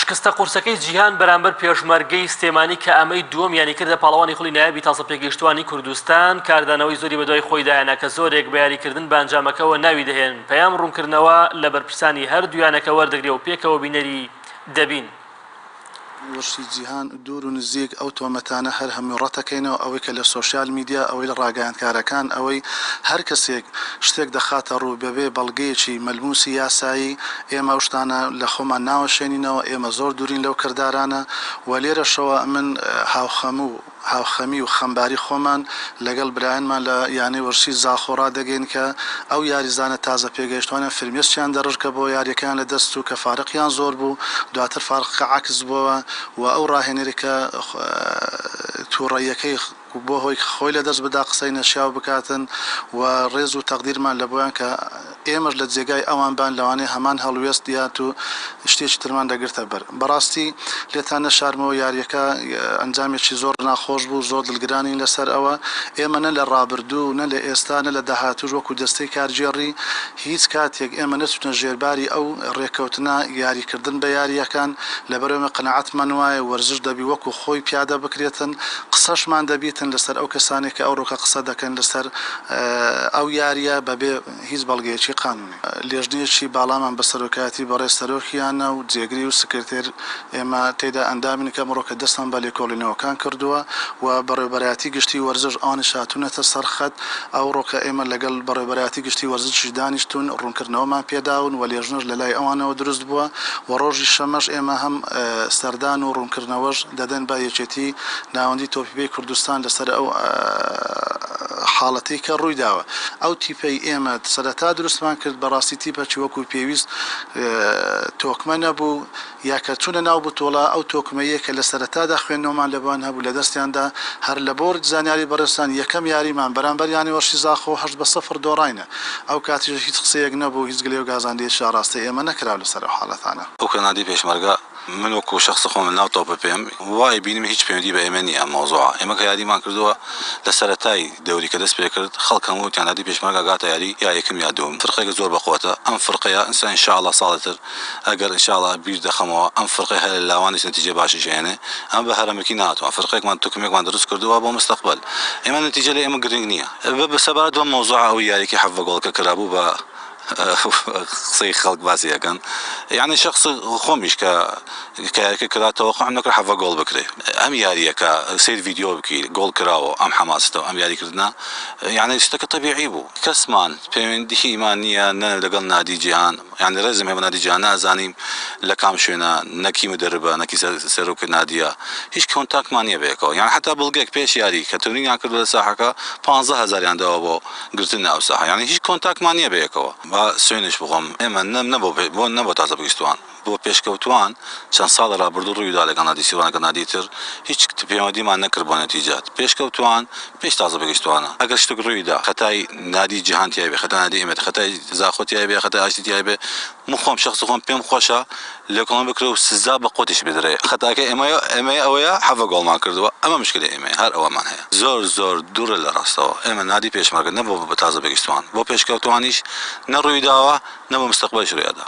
شکستە قورسەکەی جیهان بەرامبەر پێشمەرگەی سلێمانی کە ئەمەی دووەمیانی کردە پاڵەوانی خۆڵی نایابی تازە پێگەیشتوانی کوردستان کاردانەوەی زۆری بەدوای خۆیدایەنە کە زۆرێک بە یاریکردن بە ئەنجامەکەەوە ناوی دەهێن پەیام ڕوونکردنەوە لە بەرپرسانی هەردوویانەکە وەردەگرێ و پێکەوە بینەری دەبین. وەرشی جیهان دوور و نزیک ئەو تۆمەتانە هەر هەموو ڕەتەکەینەوە ئەوەی کە لە سۆشیال میدیا ئەوەی لە ڕاگەیاندکارەکان ئەوەی هەر کەسێک شتێک دەخاتە ڕوو بەبێ بەڵگەیەکی مەلموسی یاسایی ئێمە شتانە لە خۆمان ناوەشێنینەوە ئێمە زۆر دوورین لەو کردارانە و لێرەشەوە من هاوخەمی و خەمباری خۆمان لەگەڵ برایانمان لە یانەی وەرشی زاخۆڕا دەگەین کە ئەو یاریزانە تازە پێگەیشتوانە فرمێسیان دەڕژکە بۆ یاریەکان لە دەست و کە فارقیان زۆر بوو دواتر فارقەکە عکس بووەوە و ئەو ڕاهێنەرێکە تووڕەیەکەی بۆ هۆی خۆی لە دەست بدا قسەی نەشیاو بکاتن و ڕێز و تەقدیرمان لە بۆیان کە ئێمەش لە جێگای ئەوان بان لەوانەیە هەمان هەڵوێست دیات و شتێکی ترمان دەگرتە بەر بەڕاستی لێتان نەشارمەوە یاریەکە ئەنجامێکی زۆر ناخۆش بوو زۆر دڵگرانی لەسەر ئەوە ئێمە نە لە ڕابردوو نە لە ئێستا نە لە داهاتوو وەکو دەستەی کارژێڕی هیچ کاتێک ئێمە نەچونە ژێرباری ئەو ڕێکەوتنە یاریکردن بە یاریەکان لەبەرەوەی قەنەعەتمان وایە وەرزش دەبی وەکو خۆی پیادە بکرێتن قسەشمان دەبیتن لەسەر ئەو کەسانی کە ئەو ڕۆکە قسە دەکەن لەسەر ئەو یاریە بەبێ هیچ بەڵگەیەکی قانونی لێژنەیەکی باڵامان بە سەرۆکایەتی بەڕێز سەرۆکیانە و جێگری و سکرتێر ئێمە تێدا ئەندامین کە مڕۆکە دەستان بە لێکۆڵینەوەکان کردووە و بەڕێوەبەرایەتی گشتی وەرزش ئەوانش هاتوونەتە سەرخەت ئەو ڕۆکە ئێمە لەگەڵ بەڕێوەبەرایەتی گشتی وەرزشی دانیشتون ڕوونکردنەوەمان پێداون و لێژنەش لە لای ئەوانەوە دروست بووە و ڕۆژی شەمەش ئێمە هەم سەردان و ڕوونکردنەوەش دەدەن بە یەکێتی ناوەندی تۆپیبەی کوردستان لەسەر ئەو حاڵەتی کە ڕووی داوە ئەو تیپەی ئێمە سەرەتا دروستمان کرد بەڕاستی تیپەکی وەکو پێویست تۆکمە نەبوو یا کە چوونە ناو بوتۆڵە ئەو تۆکمەیە کە لە سەرەتادا خوێندنەوەمان لەبوان هەبوو لە دەستیاندا هەر لە بۆ زانیاری بەڕێستان یەکەم یاریمان بەرامبەر یانی وەرشی زاخۆ 8-0 دۆڕاینە ئەو کاتیش هیچ قسەیەک نەبوو هیچ گلێ و گازاندێکی ڕاستی ئێمە نەکراو لەسەر ئەو حاڵەتانە ئەو کەنادی پێشمەرگە من وەکو شخص خۆم ناو تۆپە پێم وای بینیم هیچ پەیوەندی بە ئێمە نییە مۆزوعە ئێمە کە یاریمان کردووە لە سەرەتای دەوری کە دەست پێ کرد خەڵکەم و تیانادی پێشمەرگە گاتە یاری یا یەکەم یا دووەم فرقێکە زۆر بەخۆتە ئەم فرقەیە ئینسان ئینشاءالله ساڵێتر ئەگەر ئینشاءالله بیر دەخەمەوە ئەم فرقەی هەر لە لاوانی نەتیجە باشیش هێنێ ئەم بە هەرەمەکی ناتوە فرقێکمان توکمێکمان دروست کردووە بۆ مستەقبل ئێمە نەتیجە لە ئێمە گرنگ نییە بەسەبارەت بەم مۆزوعە ئەو یاریکی حەفە گۆڵکە کرابوو بە قسەی خەڵک باسی یەکەن یعنی شخص خۆمیش کە یاریەکە کراتەوە خۆم نەکرد حەفە گۆڵ بکرێ ئەم یاریەکە سیر ڤیدیۆ بکەی گۆڵ کراوە ئەم حەماستەوە ئەم یاریکردنا یعنی شتەکە طبیعی بوو کەسمان پەیوەندی ئیمان نییە نە لەگەڵ نادی جیهان یعنی ڕێزم هەیە بە نادی جیهان نازانیم لە کام شوێنە نەکی مدەربە نەکی سەرۆکە نادیە هیچ کۆنتاکتمان نییە بەیەکەوە یعنی حتا بڵگێک پێش یاری کە تورنیان کردو لە ساحەکە 15,000 داوە بۆ گرتن ناو ساحە یعنی هیچ کۆنتاکتمان نییە بەیەکەوە بە سوێنش بخۆم ئێمە نەبوو تازە بگەیشتوان بۆ پێشکەوتوان چەند ساڵە ڕابردوو ڕوویدا لەگەڵ نادی سیوانەکە نادی تر هیچ پەیوەندیمان نەکرد بۆ نەتیجات پێشکەوتوان پێش تازە بگەیشتوانە ئەگەر شتێک ڕوویدا خەتای نادی جیهان تیای بێ خەتای نادی ئێمە خەتای زاخۆ تیای بێ خەتای ئاشتی تیای بێ من خۆم شخص خۆم پێم خۆشە لێکۆڵین بکرێ و سزا بە قۆتیش بدرێ خەتاکە ئێمە ئەوەیە حەفە گۆڵمان کردووە ئەمە مشکلە ئێمە هەر ئەوەمان هەیە زۆر دوورە لە ڕاستەوە ئێمە نادی پێشمەرگە نەبوو بە تازە بگەیشتوان بۆ پێشکەوتوانیش نەڕووی داوە نەبوو مستەقبەلش ڕوویدا